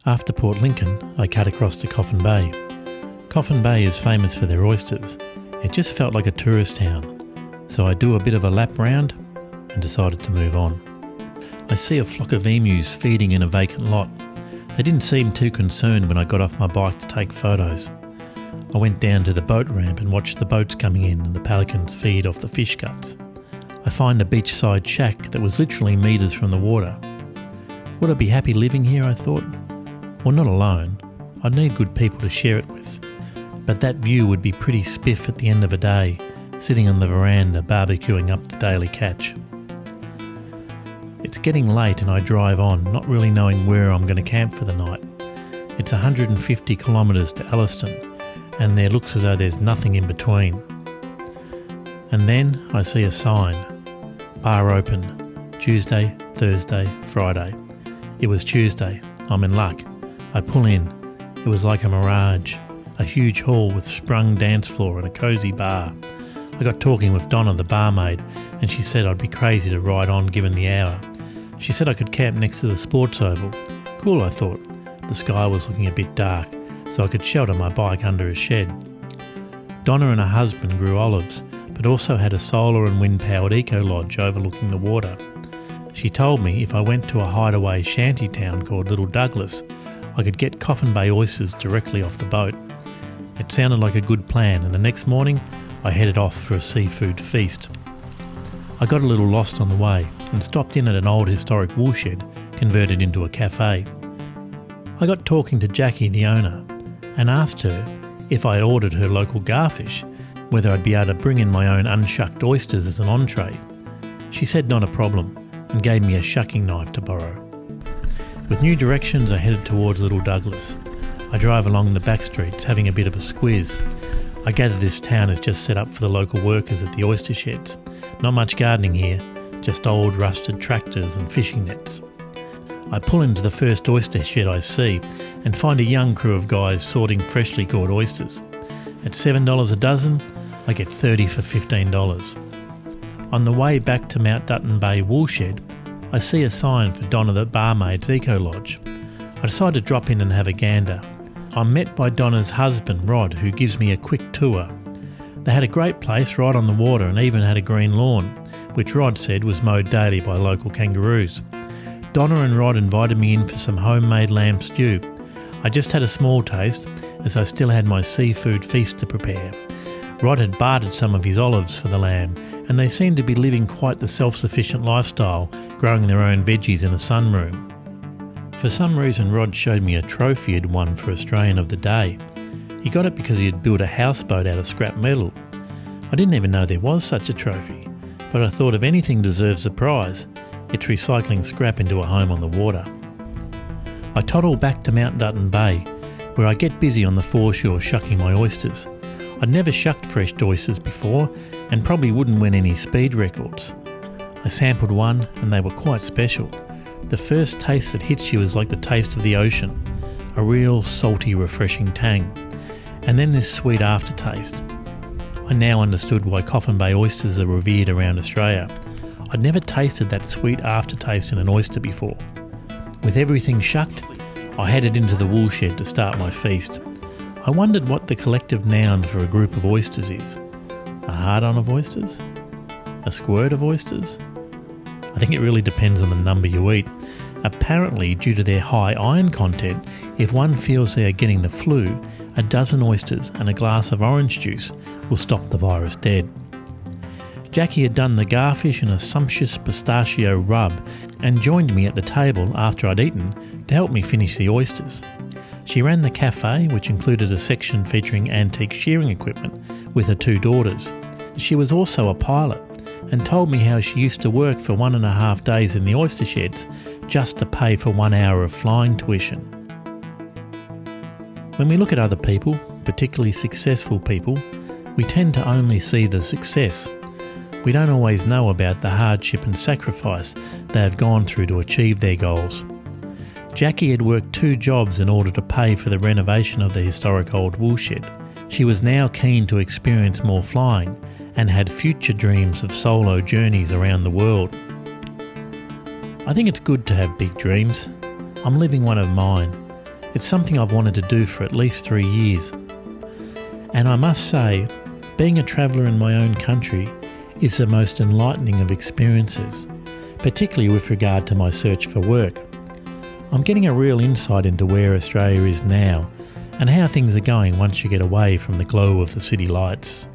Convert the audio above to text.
After Port Lincoln, I cut across to Coffin Bay. Coffin Bay is famous for their oysters. It just felt like a tourist town, so I do a bit of a lap round and decided to move on. I see a flock of emus feeding in a vacant lot. They didn't seem too concerned when I got off my bike to take photos. I went down to the boat ramp and watched the boats coming in and the pelicans feed off the fish guts. I find a beachside shack that was literally metres from the water. Would I be happy living here, I thought? Well, not alone. I'd need good people to share it with. But that view would be pretty spiff at the end of a day, sitting on the veranda barbecuing up the daily catch. It's getting late and I drive on, not really knowing where I'm going to camp for the night. It's 150 kilometres to Alliston, and there looks as though there's nothing in between. And then I see a sign. Bar open. Tuesday, Thursday, Friday. It was Tuesday. I'm in luck. I pull in. It was like a mirage. A huge hall with sprung dance floor and a cosy bar. I got talking with Donna, the barmaid, and she said I'd be crazy to ride on given the hour. She said I could camp next to the sports oval. Cool, I thought. The sky was looking a bit dark, so I could shelter my bike under a shed. Donna and her husband grew olives, but also had a solar and wind-powered eco-lodge overlooking the water. She told me if I went to a hideaway shanty town called Little Douglas, I could get Coffin Bay oysters directly off the boat. It sounded like a good plan, and the next morning I headed off for a seafood feast. I got a little lost on the way and stopped in at an old historic woolshed converted into a cafe. I got talking to Jackie, the owner, and asked her if I had ordered her local garfish, whether I'd be able to bring in my own unshucked oysters as an entree. She said not a problem and gave me a shucking knife to borrow. With new directions I headed towards Little Douglas. I drive along the back streets having a bit of a squiz. I gather this town is just set up for the local workers at the oyster sheds. Not much gardening here, just old rusted tractors and fishing nets. I pull into the first oyster shed I see and find a young crew of guys sorting freshly caught oysters. At $7 a dozen, I get 30 for $15. On the way back to Mount Dutton Bay Woolshed, I see a sign for Donna the barmaid's Eco Lodge. I decide to drop in and have a gander. I'm met by Donna's husband, Rod, who gives me a quick tour. They had a great place right on the water and even had a green lawn, which Rod said was mowed daily by local kangaroos. Donna and Rod invited me in for some homemade lamb stew. I just had a small taste, as I still had my seafood feast to prepare. Rod had bartered some of his olives for the lamb, and they seemed to be living quite the self-sufficient lifestyle, growing their own veggies in a sunroom. For some reason Rod showed me a trophy he'd won for Australian of the Day. He got it because he had built a houseboat out of scrap metal. I didn't even know there was such a trophy, but I thought if anything deserves a prize, it's recycling scrap into a home on the water. I toddle back to Mount Dutton Bay, where I get busy on the foreshore shucking my oysters. I'd never shucked fresh oysters before and probably wouldn't win any speed records. I sampled one and they were quite special. The first taste that hits you is like the taste of the ocean, a real salty, refreshing tang. And then this sweet aftertaste. I now understood why Coffin Bay oysters are revered around Australia. I'd never tasted that sweet aftertaste in an oyster before. With everything shucked, I headed into the woolshed to start my feast. I wondered what the collective noun for a group of oysters is. A hard-on of oysters? A squirt of oysters? I think it really depends on the number you eat. Apparently, due to their high iron content, if one feels they are getting the flu, a dozen oysters and a glass of orange juice will stop the virus dead. Jackie had done the garfish in a sumptuous pistachio rub and joined me at the table after I'd eaten to help me finish the oysters. She ran the cafe, which included a section featuring antique shearing equipment, with her two daughters. She was also a pilot and told me how she used to work for 1.5 days in the oyster sheds just to pay for 1 hour of flying tuition. When we look at other people, particularly successful people, we tend to only see the success. We don't always know about the hardship and sacrifice they have gone through to achieve their goals. Jackie had worked 2 jobs in order to pay for the renovation of the historic old woolshed. She was now keen to experience more flying and had future dreams of solo journeys around the world. I think it's good to have big dreams. I'm living one of mine. It's something I've wanted to do for at least 3 years. And I must say, being a traveller in my own country is the most enlightening of experiences, particularly with regard to my search for work. I'm getting a real insight into where Australia is now and how things are going once you get away from the glow of the city lights.